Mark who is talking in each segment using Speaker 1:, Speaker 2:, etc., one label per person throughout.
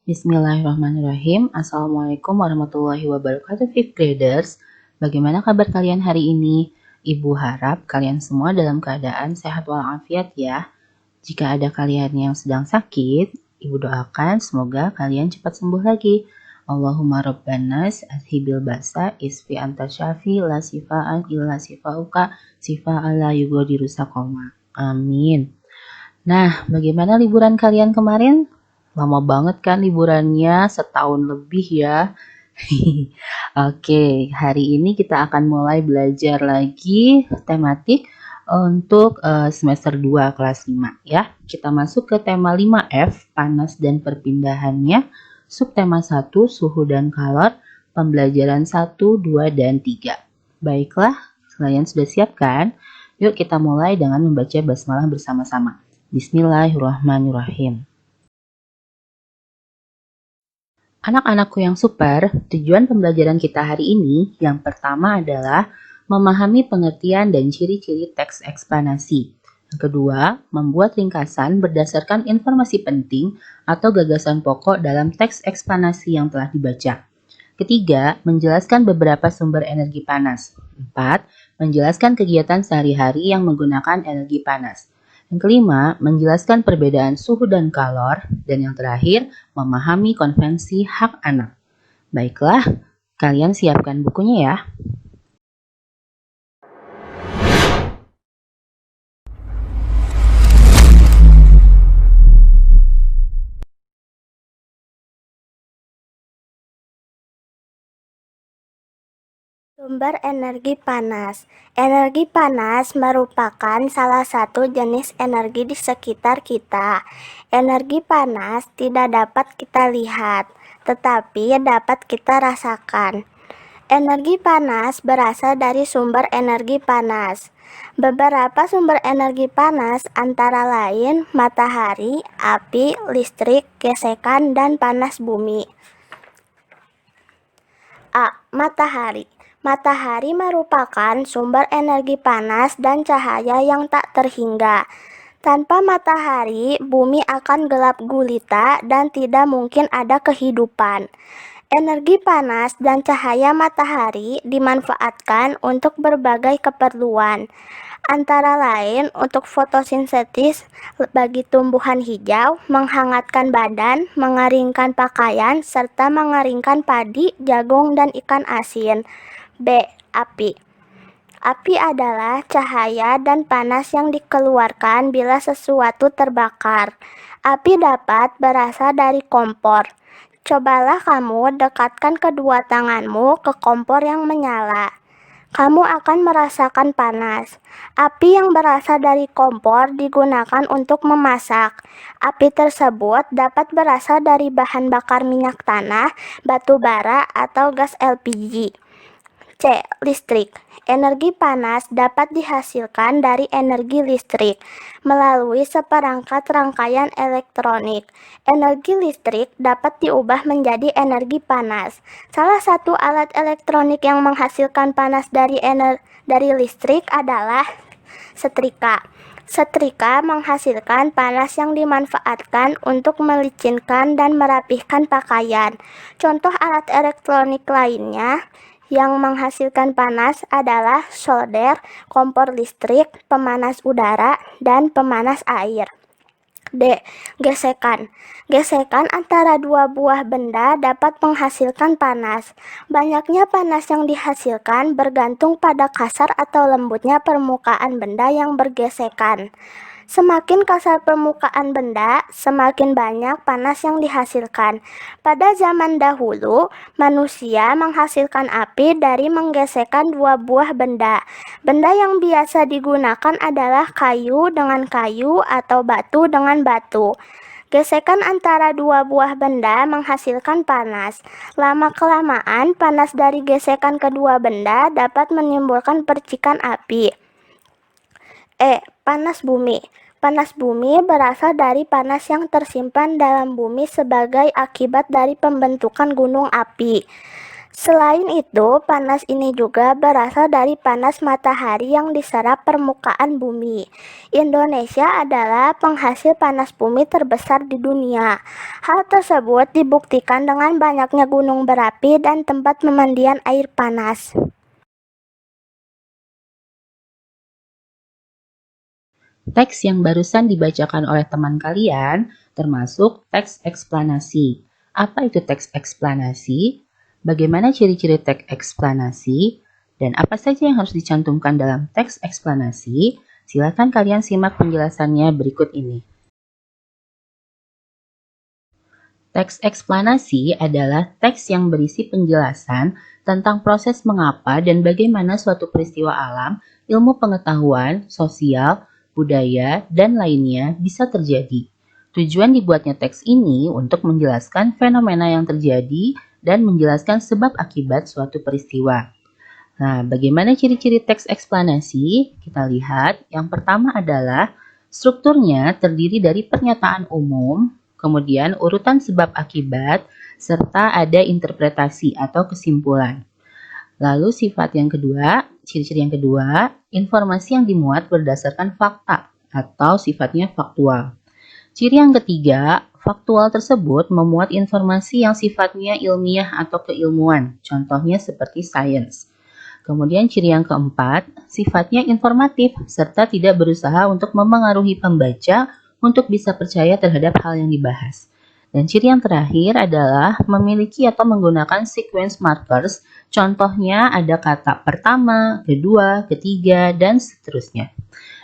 Speaker 1: Bismillahirrahmanirrahim. Assalamualaikum warahmatullahi wabarakatuh, fifth graders. Bagaimana kabar kalian hari ini? Ibu harap kalian semua dalam keadaan sehat walafiat ya. Jika ada kalian yang sedang sakit, Ibu doakan semoga kalian cepat sembuh lagi. Allahumma rabbanas adhibil basa isfi anta syafi la sifaan illa sifauka sifaan la yugadiru saqama. Amin. Nah, bagaimana liburan kalian kemarin? Lama banget kan liburannya, setahun lebih ya. Oke, hari ini kita akan mulai belajar lagi tematik untuk semester 2 kelas 5 ya. Kita masuk ke tema 5F, panas dan perpindahannya. Subtema 1, suhu dan kalor, pembelajaran 1, 2, dan 3. Baiklah, kalian sudah siap kan? Yuk kita mulai dengan membaca basmalah bersama-sama. Bismillahirrahmanirrahim. Anak-anakku yang super, tujuan pembelajaran kita hari ini yang pertama adalah memahami pengertian dan ciri-ciri teks eksplanasi. Yang kedua, membuat ringkasan berdasarkan informasi penting atau gagasan pokok dalam teks eksplanasi yang telah dibaca. Ketiga, menjelaskan beberapa sumber energi panas. 4. Menjelaskan kegiatan sehari-hari yang menggunakan energi panas. Yang kelima, menjelaskan perbedaan suhu dan kalor. Dan yang terakhir, memahami konvensi hak anak. Baiklah, kalian siapkan bukunya ya.
Speaker 2: Sumber energi panas. Energi panas merupakan salah satu jenis energi di sekitar kita. Energi panas tidak dapat kita lihat, tetapi dapat kita rasakan. Energi panas berasal dari sumber energi panas. Beberapa sumber energi panas antara lain matahari, api, listrik, gesekan, dan panas bumi. A. Matahari. Matahari merupakan sumber energi panas dan cahaya yang tak terhingga. Tanpa matahari, bumi akan gelap gulita dan tidak mungkin ada kehidupan. Energi panas dan cahaya matahari dimanfaatkan untuk berbagai keperluan, antara lain untuk fotosintesis bagi tumbuhan hijau, menghangatkan badan, mengeringkan pakaian, serta mengeringkan padi, jagung, dan ikan asin. B. Api. Api adalah cahaya dan panas yang dikeluarkan bila sesuatu terbakar. Api dapat berasal dari kompor. Cobalah kamu dekatkan kedua tanganmu ke kompor yang menyala. Kamu akan merasakan panas. Api yang berasal dari kompor digunakan untuk memasak. Api tersebut dapat berasal dari bahan bakar minyak tanah, batu bara, atau gas LPG. C. Listrik. Energi panas dapat dihasilkan dari energi listrik melalui seperangkat rangkaian elektronik. Energi listrik dapat diubah menjadi energi panas. Salah satu alat elektronik yang menghasilkan panas dari listrik adalah setrika. Setrika menghasilkan panas yang dimanfaatkan untuk melicinkan dan merapihkan pakaian. Contoh alat elektronik lainnya yang menghasilkan panas adalah solder, kompor listrik, pemanas udara, dan pemanas air. D. Gesekan. Gesekan antara dua buah benda dapat menghasilkan panas. Banyaknya panas yang dihasilkan bergantung pada kasar atau lembutnya permukaan benda yang bergesekan. Semakin kasar permukaan benda, semakin banyak panas yang dihasilkan. Pada zaman dahulu, manusia menghasilkan api dari menggesekkan dua buah benda. Benda yang biasa digunakan adalah kayu dengan kayu atau batu dengan batu. Gesekan antara dua buah benda menghasilkan panas. Lama-kelamaan, panas dari gesekan kedua benda dapat menimbulkan percikan api. E. Panas bumi. Panas bumi berasal dari panas yang tersimpan dalam bumi sebagai akibat dari pembentukan gunung api. Selain itu, panas ini juga berasal dari panas matahari yang diserap permukaan bumi. Indonesia adalah penghasil panas bumi terbesar di dunia. Hal tersebut dibuktikan dengan banyaknya gunung berapi dan tempat pemandian air panas.
Speaker 1: Teks yang barusan dibacakan oleh teman kalian termasuk teks eksplanasi. Apa itu teks eksplanasi? Bagaimana ciri-ciri teks eksplanasi? Dan apa saja yang harus dicantumkan dalam teks eksplanasi? Silakan kalian simak penjelasannya berikut ini. Teks eksplanasi adalah teks yang berisi penjelasan tentang proses mengapa dan bagaimana suatu peristiwa alam, ilmu pengetahuan, sosial, budaya, dan lainnya bisa terjadi. Tujuan dibuatnya teks ini untuk menjelaskan fenomena yang terjadi dan menjelaskan sebab akibat suatu peristiwa. Nah, bagaimana ciri-ciri teks eksplanasi? Kita lihat, yang pertama adalah strukturnya terdiri dari pernyataan umum, kemudian urutan sebab akibat, serta ada interpretasi atau kesimpulan. Lalu sifat yang kedua, ciri-ciri yang kedua, informasi yang dimuat berdasarkan fakta atau sifatnya faktual. Ciri yang ketiga, faktual tersebut memuat informasi yang sifatnya ilmiah atau keilmuan, contohnya seperti sains. Kemudian ciri yang keempat, sifatnya informatif serta tidak berusaha untuk memengaruhi pembaca untuk bisa percaya terhadap hal yang dibahas. Dan ciri yang terakhir adalah memiliki atau menggunakan sequence markers, contohnya ada kata pertama, kedua, ketiga, dan seterusnya.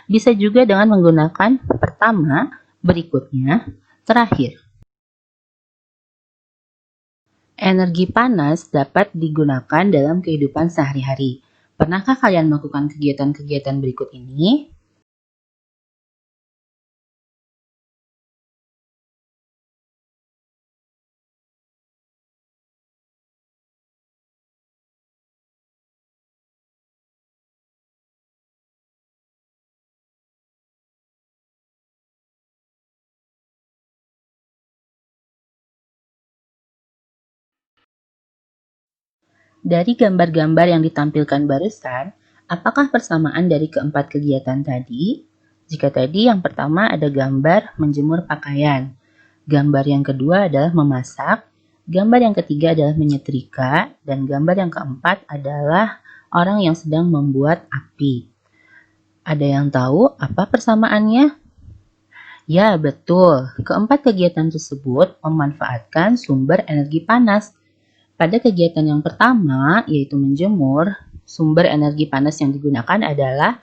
Speaker 1: Bisa juga dengan menggunakan pertama, berikutnya, terakhir. Energi panas dapat digunakan dalam kehidupan sehari-hari. Pernahkah kalian melakukan kegiatan-kegiatan berikut ini? Dari gambar-gambar yang ditampilkan barusan, apakah persamaan dari keempat kegiatan tadi? Jika tadi yang pertama ada gambar menjemur pakaian, gambar yang kedua adalah memasak, gambar yang ketiga adalah menyetrika, dan gambar yang keempat adalah orang yang sedang membuat api. Ada yang tahu apa persamaannya? Ya, betul. Keempat kegiatan tersebut memanfaatkan sumber energi panas. Pada kegiatan yang pertama, yaitu menjemur, sumber energi panas yang digunakan adalah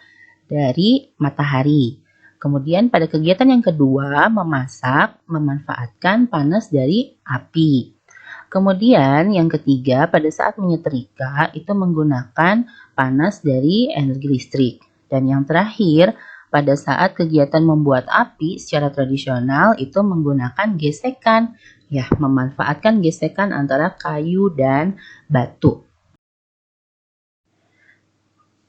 Speaker 1: dari matahari. Kemudian pada kegiatan yang kedua, memasak, memanfaatkan panas dari api. Kemudian yang ketiga, pada saat menyetrika itu menggunakan panas dari energi listrik. Dan yang terakhir, pada saat kegiatan membuat api secara tradisional itu menggunakan gesekan. Ya, memanfaatkan gesekan antara kayu dan batu.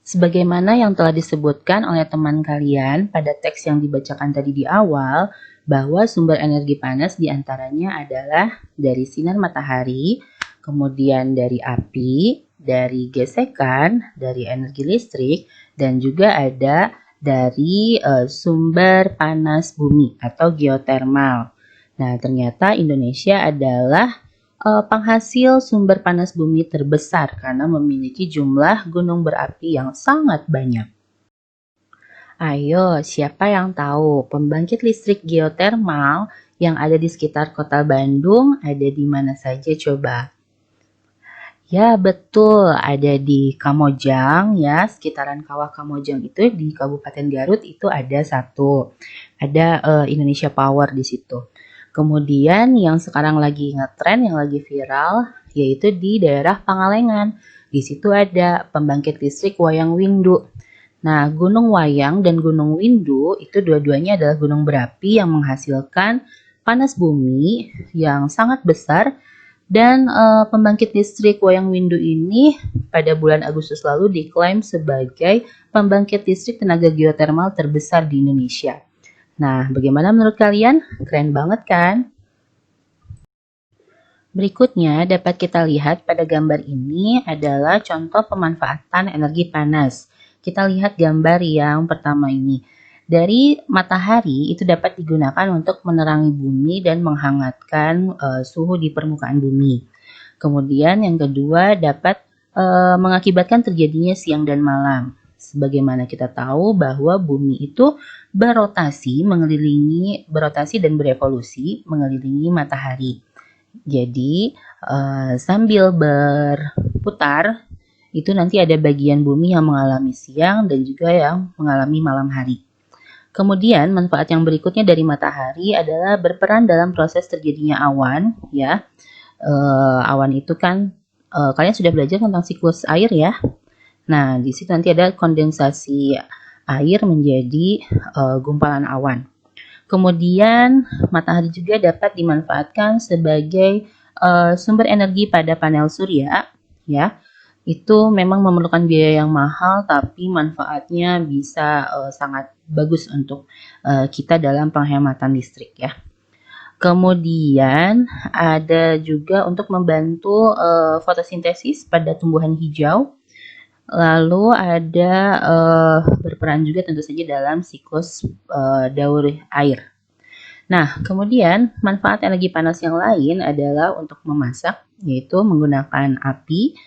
Speaker 1: Sebagaimana yang telah disebutkan oleh teman kalian pada teks yang dibacakan tadi di awal, bahwa sumber energi panas diantaranya adalah dari sinar matahari, kemudian dari api, dari gesekan, dari energi listrik, dan juga ada dari sumber panas bumi atau geotermal. Nah, ternyata Indonesia adalah penghasil sumber panas bumi terbesar karena memiliki jumlah gunung berapi yang sangat banyak. Ayo, siapa yang tahu pembangkit listrik geotermal yang ada di sekitar kota Bandung ada di mana saja coba? Ya, betul, ada di Kamojang ya, sekitaran Kawah Kamojang itu di Kabupaten Garut itu ada satu. Ada Indonesia Power di situ. Kemudian yang sekarang lagi ngetren, yang lagi viral, yaitu di daerah Pangalengan. Di situ ada pembangkit listrik Wayang Windu. Nah, Gunung Wayang dan Gunung Windu itu dua-duanya adalah gunung berapi yang menghasilkan panas bumi yang sangat besar. Dan pembangkit listrik Wayang Windu ini pada bulan Agustus lalu diklaim sebagai pembangkit listrik tenaga geotermal terbesar di Indonesia. Nah, bagaimana menurut kalian? Keren banget kan? Berikutnya dapat kita lihat pada gambar ini adalah contoh pemanfaatan energi panas. Kita lihat gambar yang pertama ini. Dari matahari itu dapat digunakan untuk menerangi bumi dan menghangatkan suhu di permukaan bumi. Kemudian yang kedua dapat mengakibatkan terjadinya siang dan malam. Sebagaimana kita tahu bahwa bumi itu berotasi dan berevolusi mengelilingi matahari. Jadi sambil berputar itu nanti ada bagian bumi yang mengalami siang dan juga yang mengalami malam hari. Kemudian manfaat yang berikutnya dari matahari adalah berperan dalam proses terjadinya awan, ya. Awan itu kan kalian sudah belajar tentang siklus air ya. Nah, di situ nanti ada kondensasi air menjadi gumpalan awan. Kemudian matahari juga dapat dimanfaatkan sebagai sumber energi pada panel surya, ya. Itu memang memerlukan biaya yang mahal, tapi manfaatnya bisa sangat bagus untuk kita dalam penghematan listrik ya. Kemudian ada juga untuk membantu fotosintesis pada tumbuhan hijau. Lalu ada berperan juga tentu saja dalam siklus daur air. Nah, kemudian manfaat energi panas yang lain adalah untuk memasak, yaitu menggunakan api.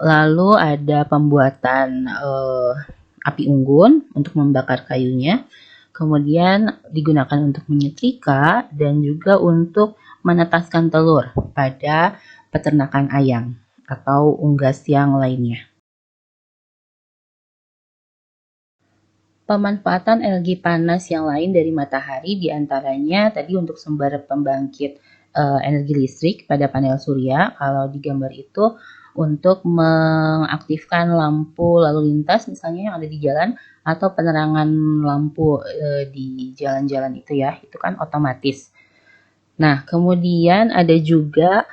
Speaker 1: Lalu ada pembuatan api unggun untuk membakar kayunya. Kemudian digunakan untuk menyetrika dan juga untuk menetaskan telur pada peternakan ayam atau unggas yang lainnya. Pemanfaatan energi panas yang lain dari matahari diantaranya tadi untuk sumber pembangkit energi listrik pada panel surya. Kalau di gambar itu untuk mengaktifkan lampu lalu lintas misalnya yang ada di jalan atau penerangan lampu di jalan-jalan itu ya, itu kan otomatis. Nah, kemudian ada juga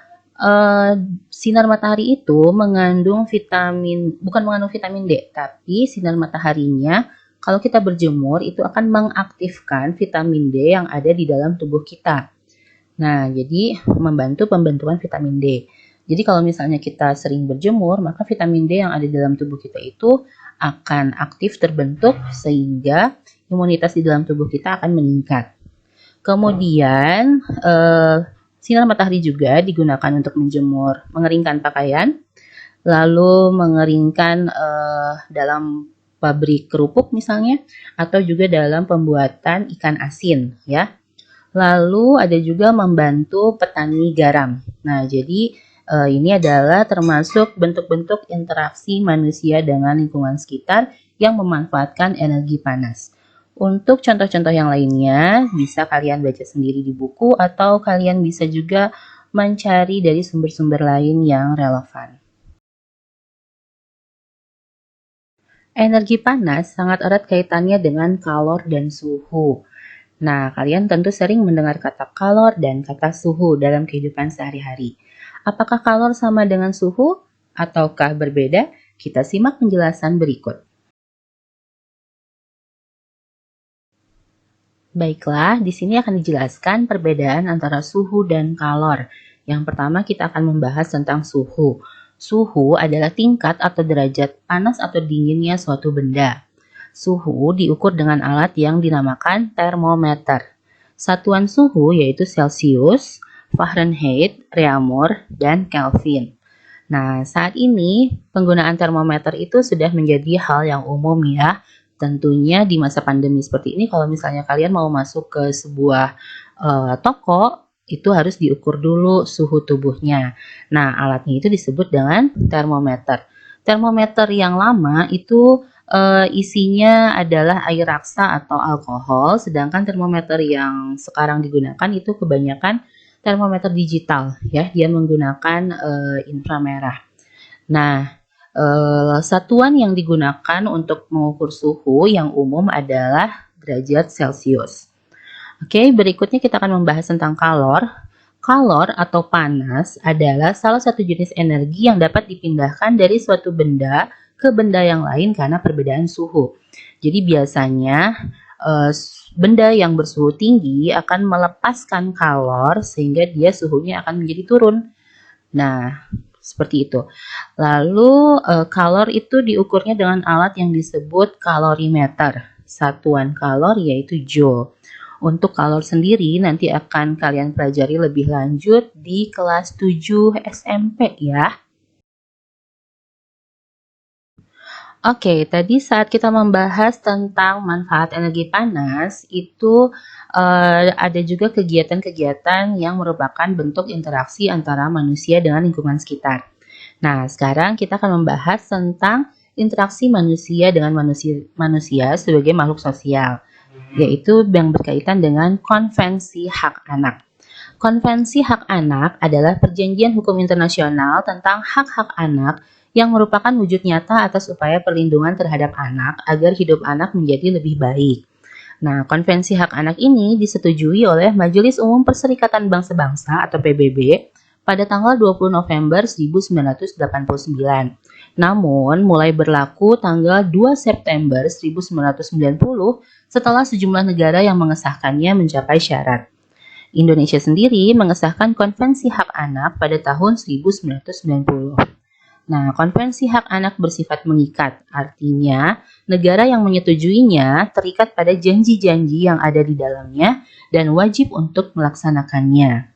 Speaker 1: sinar matahari itu bukan mengandung vitamin D, tapi sinar mataharinya kalau kita berjemur itu akan mengaktifkan vitamin D yang ada di dalam tubuh kita. Nah, jadi membantu pembentukan vitamin D. Jadi kalau misalnya kita sering berjemur, maka vitamin D yang ada di dalam tubuh kita itu akan aktif terbentuk sehingga imunitas di dalam tubuh kita akan meningkat. Kemudian sinar matahari juga digunakan untuk mengeringkan pakaian, lalu mengeringkan dalam pabrik kerupuk misalnya, atau juga dalam pembuatan ikan asin ya. Lalu ada juga membantu petani garam. Nah, jadi ini adalah termasuk bentuk-bentuk interaksi manusia dengan lingkungan sekitar yang memanfaatkan energi panas. Untuk contoh-contoh yang lainnya bisa kalian baca sendiri di buku atau kalian bisa juga mencari dari sumber-sumber lain yang relevan. Energi panas sangat erat kaitannya dengan kalor dan suhu. Nah, kalian tentu sering mendengar kata kalor dan kata suhu dalam kehidupan sehari-hari. Apakah kalor sama dengan suhu ataukah berbeda? Kita simak penjelasan berikut. Baiklah, di sini akan dijelaskan perbedaan antara suhu dan kalor. Yang pertama kita akan membahas tentang suhu. Suhu adalah tingkat atau derajat panas atau dinginnya suatu benda. Suhu diukur dengan alat yang dinamakan termometer. Satuan suhu yaitu Celsius, Fahrenheit, Reaumur, dan Kelvin. Nah, saat ini penggunaan termometer itu sudah menjadi hal yang umum ya. Tentunya di masa pandemi seperti ini kalau misalnya kalian mau masuk ke sebuah toko, itu harus diukur dulu suhu tubuhnya. Nah, alatnya itu disebut dengan termometer. Termometer yang lama itu isinya adalah air raksa atau alkohol, sedangkan termometer yang sekarang digunakan itu kebanyakan termometer digital, ya, dia menggunakan inframerah. Nah, satuan yang digunakan untuk mengukur suhu yang umum adalah derajat Celcius. Oke, berikutnya kita akan membahas tentang kalor. Kalor atau panas adalah salah satu jenis energi yang dapat dipindahkan dari suatu benda ke benda yang lain karena perbedaan suhu. Jadi biasanya benda yang bersuhu tinggi akan melepaskan kalor sehingga dia suhunya akan menjadi turun. Nah, seperti itu. Lalu kalor itu diukurnya dengan alat yang disebut kalorimeter. Satuan kalor yaitu joule. Untuk kalor sendiri nanti akan kalian pelajari lebih lanjut di kelas 7 SMP ya. Oke, tadi saat kita membahas tentang manfaat energi panas, itu ada juga kegiatan-kegiatan yang merupakan bentuk interaksi antara manusia dengan lingkungan sekitar. Nah, sekarang kita akan membahas tentang interaksi manusia dengan manusia sebagai makhluk sosial, yaitu yang berkaitan dengan Konvensi Hak Anak. Konvensi Hak Anak adalah perjanjian hukum internasional tentang hak-hak anak yang merupakan wujud nyata atas upaya perlindungan terhadap anak agar hidup anak menjadi lebih baik. Nah, Konvensi Hak Anak ini disetujui oleh Majelis Umum Perserikatan Bangsa-Bangsa atau PBB pada tanggal 20 November 1989. Namun, mulai berlaku tanggal 2 September 1990 setelah sejumlah negara yang mengesahkannya mencapai syarat. Indonesia sendiri mengesahkan Konvensi Hak Anak pada tahun 1990. Nah, Konvensi Hak Anak bersifat mengikat, artinya negara yang menyetujuinya terikat pada janji-janji yang ada di dalamnya dan wajib untuk melaksanakannya.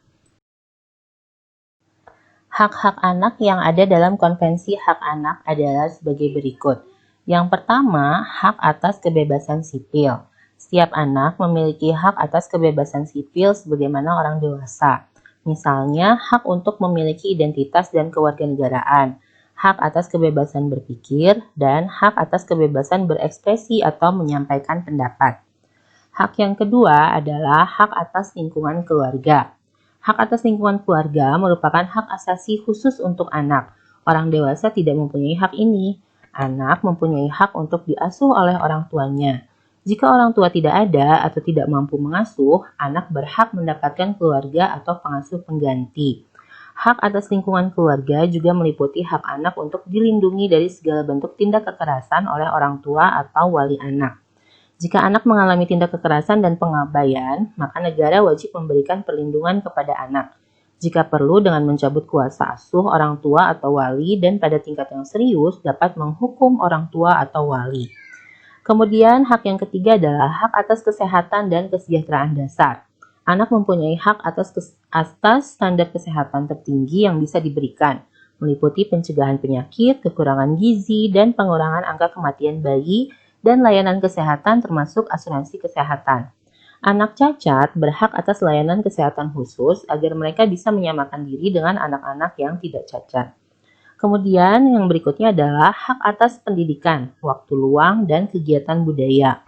Speaker 1: Hak-hak anak yang ada dalam Konvensi Hak Anak adalah sebagai berikut. Yang pertama, hak atas kebebasan sipil. Setiap anak memiliki hak atas kebebasan sipil sebagaimana orang dewasa. Misalnya, hak untuk memiliki identitas dan kewarganegaraan, hak atas kebebasan berpikir, dan hak atas kebebasan berekspresi atau menyampaikan pendapat. Hak yang kedua adalah hak atas lingkungan keluarga. Hak atas lingkungan keluarga merupakan hak asasi khusus untuk anak. Orang dewasa tidak mempunyai hak ini. Anak mempunyai hak untuk diasuh oleh orang tuanya. Jika orang tua tidak ada atau tidak mampu mengasuh, anak berhak mendapatkan keluarga atau pengasuh pengganti. Hak atas lingkungan keluarga juga meliputi hak anak untuk dilindungi dari segala bentuk tindak kekerasan oleh orang tua atau wali anak. Jika anak mengalami tindak kekerasan dan pengabaian, maka negara wajib memberikan perlindungan kepada anak. Jika perlu dengan mencabut kuasa asuh orang tua atau wali dan pada tingkat yang serius dapat menghukum orang tua atau wali. Kemudian hak yang ketiga adalah hak atas kesehatan dan kesejahteraan dasar. Anak mempunyai hak atas standar kesehatan tertinggi yang bisa diberikan, meliputi pencegahan penyakit, kekurangan gizi, dan pengurangan angka kematian bayi, dan layanan kesehatan termasuk asuransi kesehatan. Anak cacat berhak atas layanan kesehatan khusus agar mereka bisa menyamakan diri dengan anak-anak yang tidak cacat. Kemudian yang berikutnya adalah hak atas pendidikan, waktu luang, dan kegiatan budaya.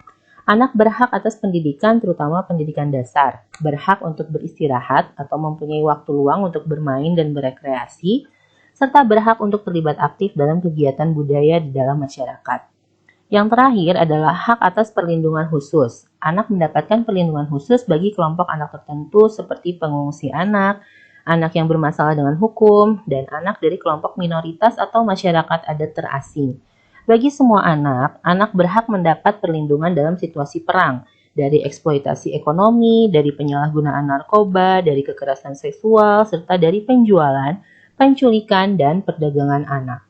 Speaker 1: Anak berhak atas pendidikan terutama pendidikan dasar, berhak untuk beristirahat atau mempunyai waktu luang untuk bermain dan berekreasi, serta berhak untuk terlibat aktif dalam kegiatan budaya di dalam masyarakat. Yang terakhir adalah hak atas perlindungan khusus. Anak mendapatkan perlindungan khusus bagi kelompok anak tertentu seperti pengungsi anak yang bermasalah dengan hukum, dan anak dari kelompok minoritas atau masyarakat adat terasing. Bagi semua anak berhak mendapat perlindungan dalam situasi perang, dari eksploitasi ekonomi, dari penyalahgunaan narkoba, dari kekerasan seksual, serta dari penjualan, penculikan, dan perdagangan anak.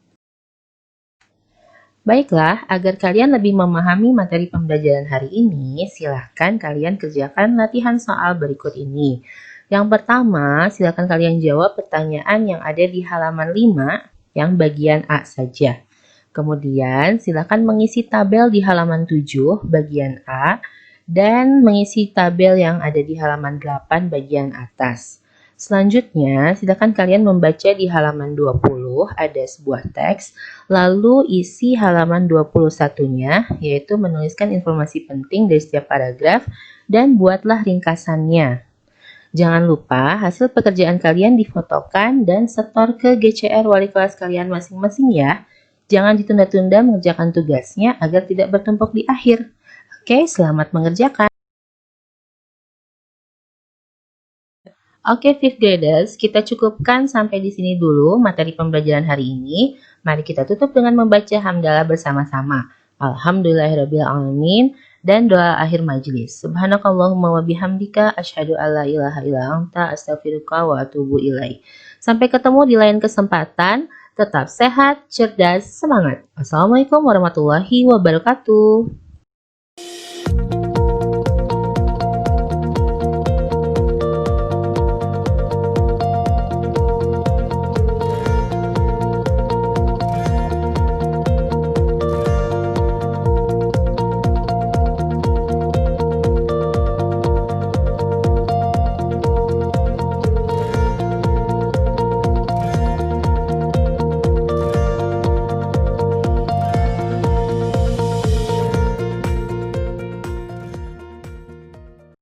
Speaker 1: Baiklah, agar kalian lebih memahami materi pembelajaran hari ini, silahkan kalian kerjakan latihan soal berikut ini. Yang pertama, silakan kalian jawab pertanyaan yang ada di halaman 5 yang bagian A saja. Kemudian, silakan mengisi tabel di halaman 7 bagian A dan mengisi tabel yang ada di halaman 8 bagian atas. Selanjutnya, silakan kalian membaca di halaman 20 ada sebuah teks, lalu isi halaman 21-nya, yaitu menuliskan informasi penting dari setiap paragraf dan buatlah ringkasannya. Jangan lupa hasil pekerjaan kalian difotokan dan setor ke GCR wali kelas kalian masing-masing ya. Jangan ditunda-tunda mengerjakan tugasnya agar tidak bertumpuk di akhir. Oke, selamat mengerjakan. Oke, fifth graders, kita cukupkan sampai di sini dulu materi pembelajaran hari ini. Mari kita tutup dengan membaca hamdalah bersama-sama. Alhamdulillahirrabbilalamin. Dan doa akhir majelis. Subhanakallahumma wa bihamdika asyhadu alla ilaha illa anta astaghfiruka wa atubu ilaik. Sampai ketemu di lain kesempatan. Tetap sehat, cerdas, semangat. Assalamualaikum warahmatullahi wabarakatuh.